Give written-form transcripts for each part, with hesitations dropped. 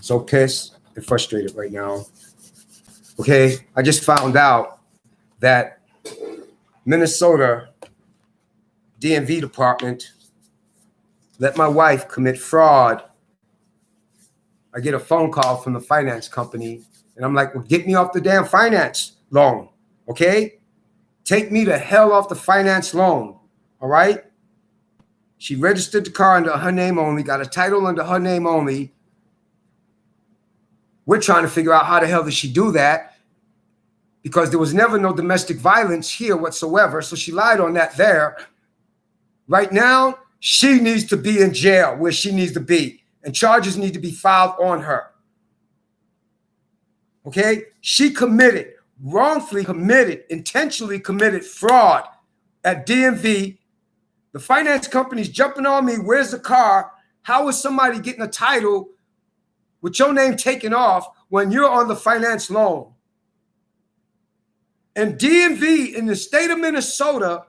So pissed and frustrated right now. Okay, I just found out that Minnesota DMV department let my wife commit fraud. I get a phone call from the finance company, and I'm like, well, get me off the damn finance loan, okay? Take me the hell off the finance loan, all right? She registered the car under her name only, got a title under her name only. We're trying to figure out how the hell did she do that, because there was never no domestic violence here whatsoever, so she lied on that there. Right now, she needs to be in jail where she needs to be, and charges need to be filed on her. Okay? She committed, wrongfully committed, intentionally committed fraud at DMV. The finance company's jumping on me. Where's the car? How is somebody getting a title with your name taken off when you're on the finance loan? And DMV in the state of Minnesota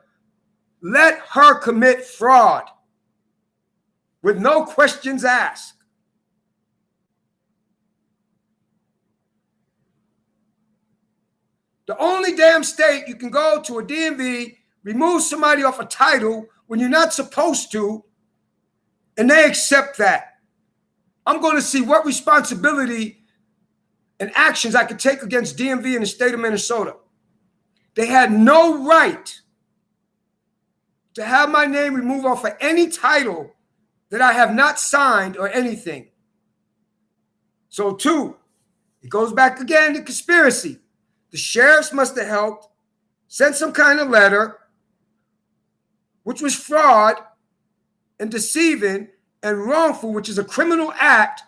let her commit fraud with no questions asked. The only damn state you can go to a DMV, remove somebody off a title when you're not supposed to, and they accept that. I'm going to see what responsibility and actions I could take against DMV in the state of Minnesota. They had no right to have my name removed off of any title that I have not signed or anything. So 2, it goes back again to conspiracy. The sheriffs must have helped, sent some kind of letter, which was fraud and deceiving and wrongful, which is a criminal act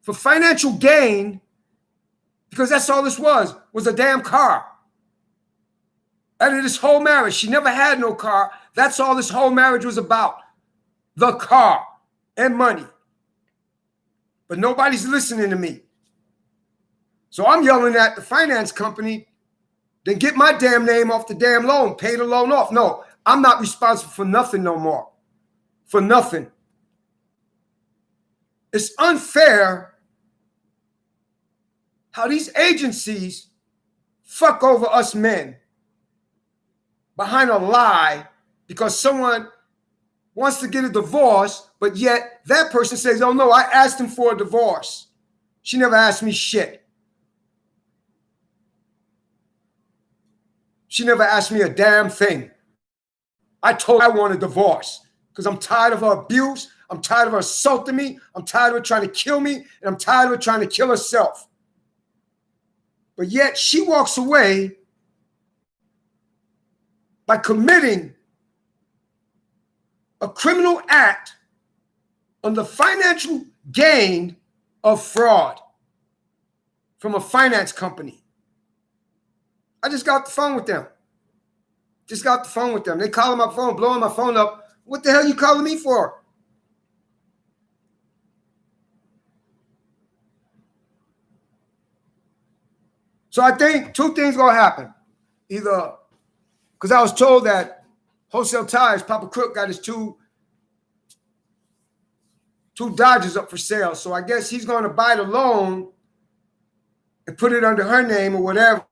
for financial gain, because that's all this was a damn car. Out of this whole marriage, she never had no car. That's all this whole marriage was about, the car and money. But nobody's listening to me. So I'm yelling at the finance company, then get my damn name off the damn loan, pay the loan off. No, I'm not responsible for nothing no more. For nothing. It's unfair how these agencies fuck over us men behind a lie because someone wants to get a divorce, but yet that person says, oh no, I asked him for a divorce. She never asked me shit. She never asked me a damn thing. I told her I want a divorce because I'm tired of her abuse. I'm tired of her assaulting me. I'm tired of her trying to kill me. And I'm tired of her trying to kill herself. But yet she walks away by committing a criminal act on the financial gain of fraud from a finance company. I just got the phone with them. They calling my phone, blowing my phone up. What the hell you calling me for? So I think 2 things gonna happen. Either, because I was told that Wholesale Tires, Papa Crook got his two Dodges up for sale. So I guess he's gonna buy the loan and put it under her name or whatever.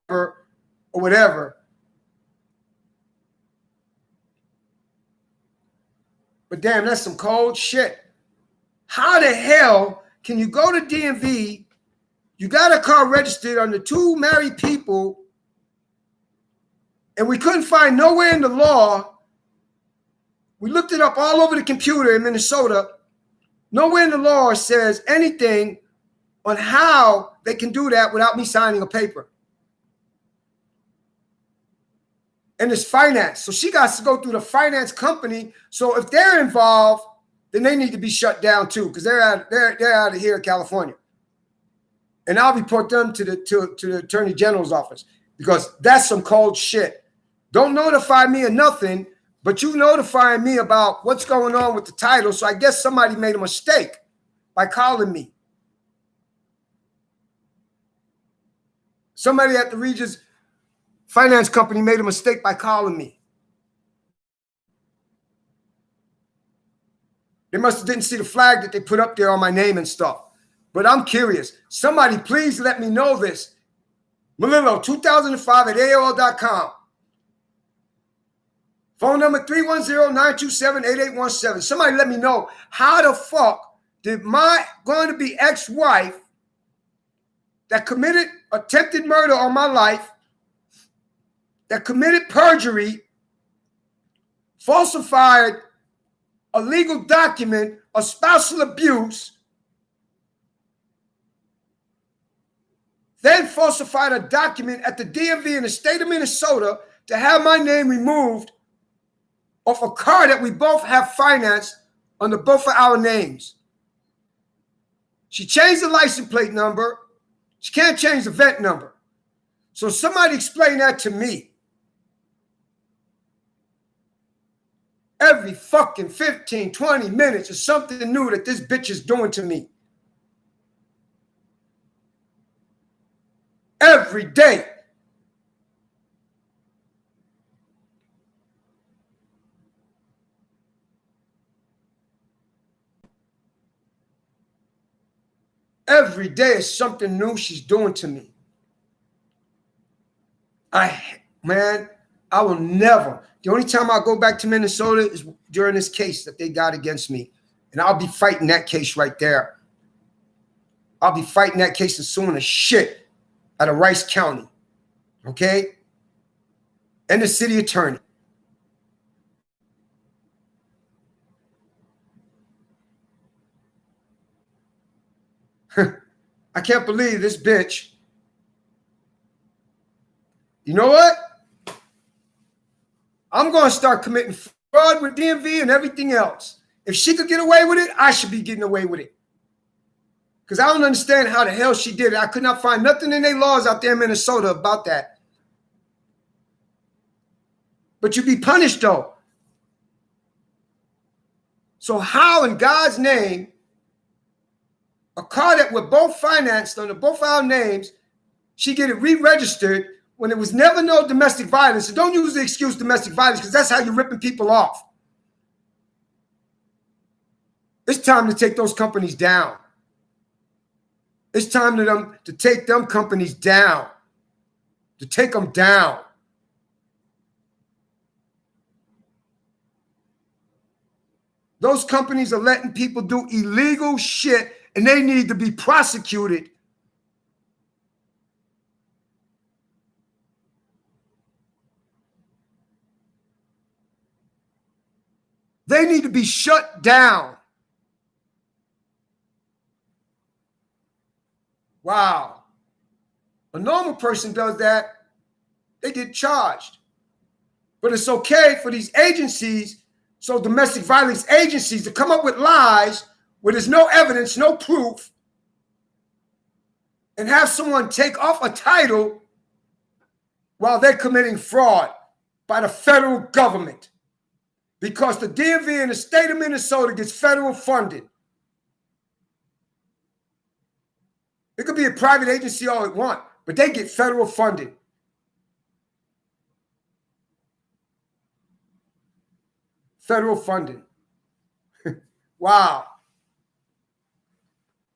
But damn, that's some cold shit. How the hell can you go to DMV? You got a car registered under 2 married people, and we couldn't find nowhere in the law. We looked it up all over the computer in Minnesota. Nowhere in the law says anything on how they can do that without me signing a paper. And it's finance. So she got to go through the finance company. So if they're involved, then they need to be shut down too, because they're out of here in California. And I'll report them to the Attorney General's office, because that's some cold shit. Don't notify me of nothing, but you notifying me about what's going on with the title. So I guess somebody made a mistake by calling me. Somebody at the Regis finance company made a mistake by calling me. They must have didn't see the flag that they put up there on my name and stuff. But I'm curious. Somebody please let me know this. Malillo, 2005 at AOL.com. Phone number 310-927-8817. Somebody let me know how the fuck did my going to be ex-wife that committed attempted murder on my life, that committed perjury, falsified a legal document of spousal abuse, then falsified a document at the DMV in the state of Minnesota to have my name removed off a car that we both have financed under both of our names. She changed the license plate number. She can't change the VIN number. So somebody explain that to me. Every fucking 15, 20 minutes is something new that this bitch is doing to me. Every day. Every day is something new she's doing to me. Man, I will never. The only time I'll go back to Minnesota is during this case that they got against me. And I'll be fighting that case right there. I'll be fighting that case and suing the shit out of Rice County. Okay? And the city attorney. I can't believe this bitch. You know what? I'm going to start committing fraud with DMV and everything else. If she could get away with it, I should be getting away with it. Because I don't understand how the hell she did it. I could not find nothing in their laws out there in Minnesota about that. But you'd be punished, though. So how in God's name, a car that we're both financed under both our names, she get it re-registered when there was never no domestic violence? So don't use the excuse domestic violence, because that's how you're ripping people off. It's time to take those companies down. It's time to take them companies down, to take them down. Those companies are letting people do illegal shit, and they need to be prosecuted. They need to be shut down. Wow. A normal person does that, they get charged. But it's okay for these agencies, so domestic violence agencies, to come up with lies where there's no evidence, no proof, and have someone take off a title while they're committing fraud by the federal government. Because the DMV in the state of Minnesota gets federal funding. It could be a private agency all it want, but they get federal funding. Federal funding. Wow.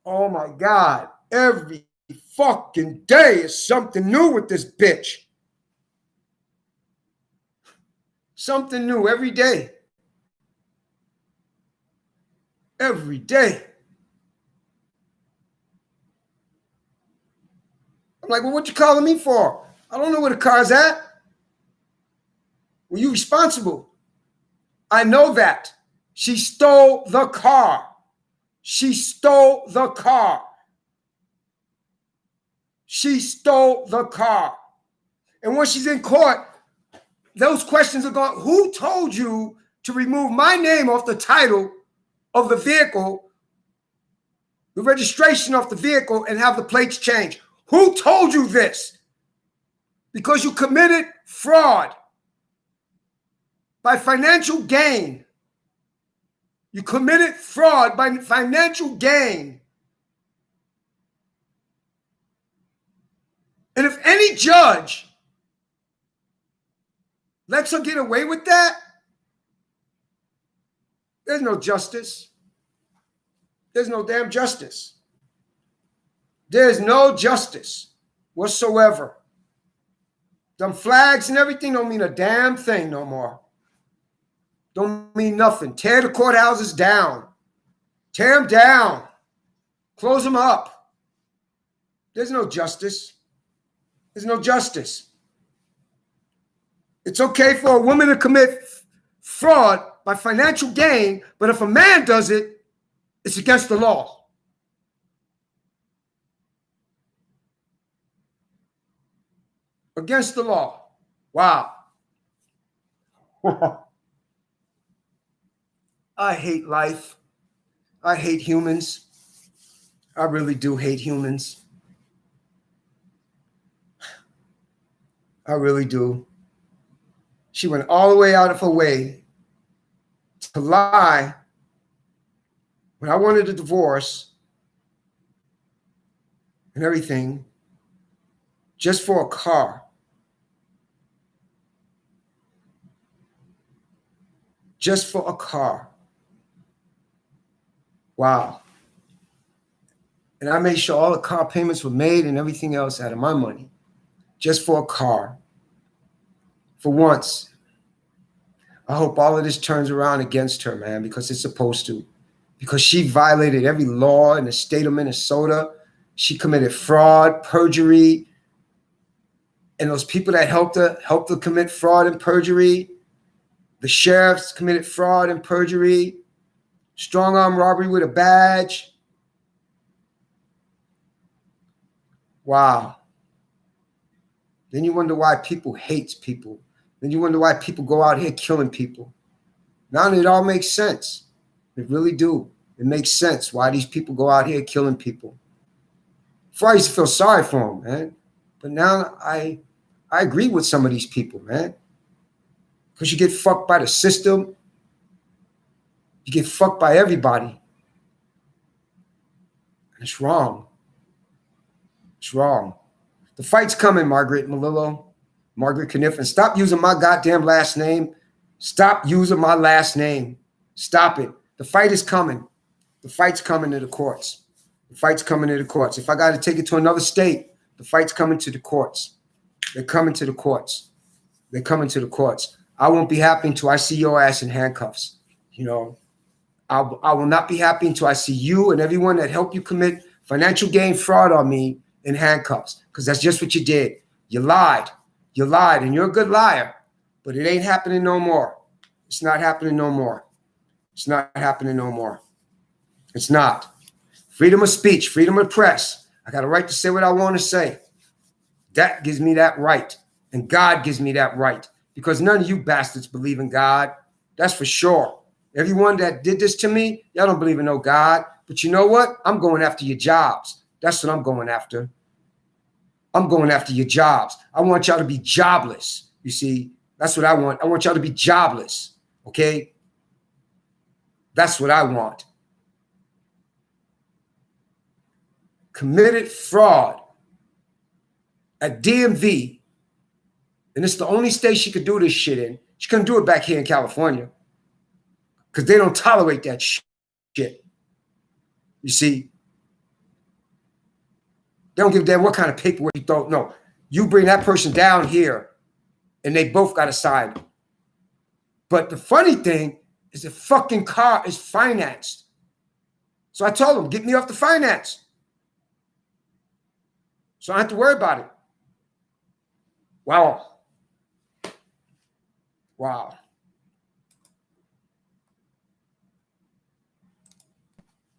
Oh my God. Every fucking day is something new with this bitch. Something new every day. Every day. I'm like, well, what you calling me for? I don't know where the car's at. Were you responsible? I know that. She stole the car. She stole the car. She stole the car. And when she's in court, those questions are going, who told you to remove my name off the title of the vehicle, the registration of the vehicle, and have the plates changed? Who told you this? Because you committed fraud by financial gain. You committed fraud by financial gain. And if any judge lets her get away with that, there's no justice. There's no damn justice. There's no justice whatsoever. Them flags and everything don't mean a damn thing no more. Don't mean nothing. Tear the courthouses down. Tear them down. Close them up. There's no justice. There's no justice. It's okay for a woman to commit fraud by financial gain, but if a man does it, it's against the law. Against the law. Wow. I hate life. I hate humans. I really do hate humans. I really do. She went all the way out of her way to lie when I wanted a divorce and everything just for a car. Just for a car. Wow. And I made sure all the car payments were made and everything else out of my money. Just for a car. For once. I hope all of this turns around against her, man, because it's supposed to. Because she violated every law in the state of Minnesota. She committed fraud, perjury. And those people that helped her commit fraud and perjury. The sheriffs committed fraud and perjury. Strong arm robbery with a badge. Wow. Then you wonder why people hate people. Then you wonder why people go out here killing people. Now it all makes sense. It really do. It makes sense why these people go out here killing people. Before I used to feel sorry for them, man. But now I agree with some of these people, man. Because you get fucked by the system. You get fucked by everybody. And it's wrong. It's wrong. The fight's coming, Margaret Melillo. Margaret Kniffen. Stop using my goddamn last name. Stop using my last name. Stop it. The fight is coming. The fight's coming to the courts. The fight's coming to the courts. If I got to take it to another state, the fight's coming to the courts. They're coming to the courts. They're coming to the courts. I won't be happy until I see your ass in handcuffs. You know, I will not be happy until I see you and everyone that helped you commit financial gain fraud on me in handcuffs, because that's just what you did. You lied. You lied, and you're a good liar, but it ain't happening no more. It's not happening no more. It's not happening no more. It's not. Freedom of speech, freedom of press. I got a right to say what I want to say. That gives me that right, and God gives me that right, because none of you bastards believe in God. That's for sure. Everyone that did this to me, y'all don't believe in no God, but you know what? I'm going after your jobs. That's what I'm going after. I'm going after your jobs. I want y'all to be jobless. You see, that's what I want. I want y'all to be jobless. Okay? That's what I want. Committed fraud at DMV. And it's the only state she could do this shit in. She couldn't do it back here in California because they don't tolerate that shit. You see? They don't give a damn what kind of paperwork you throw. No, you bring that person down here and they both got to sign. But the funny thing is the fucking car is financed. So I told them, get me off the finance. So I don't have to worry about it. Wow. Wow.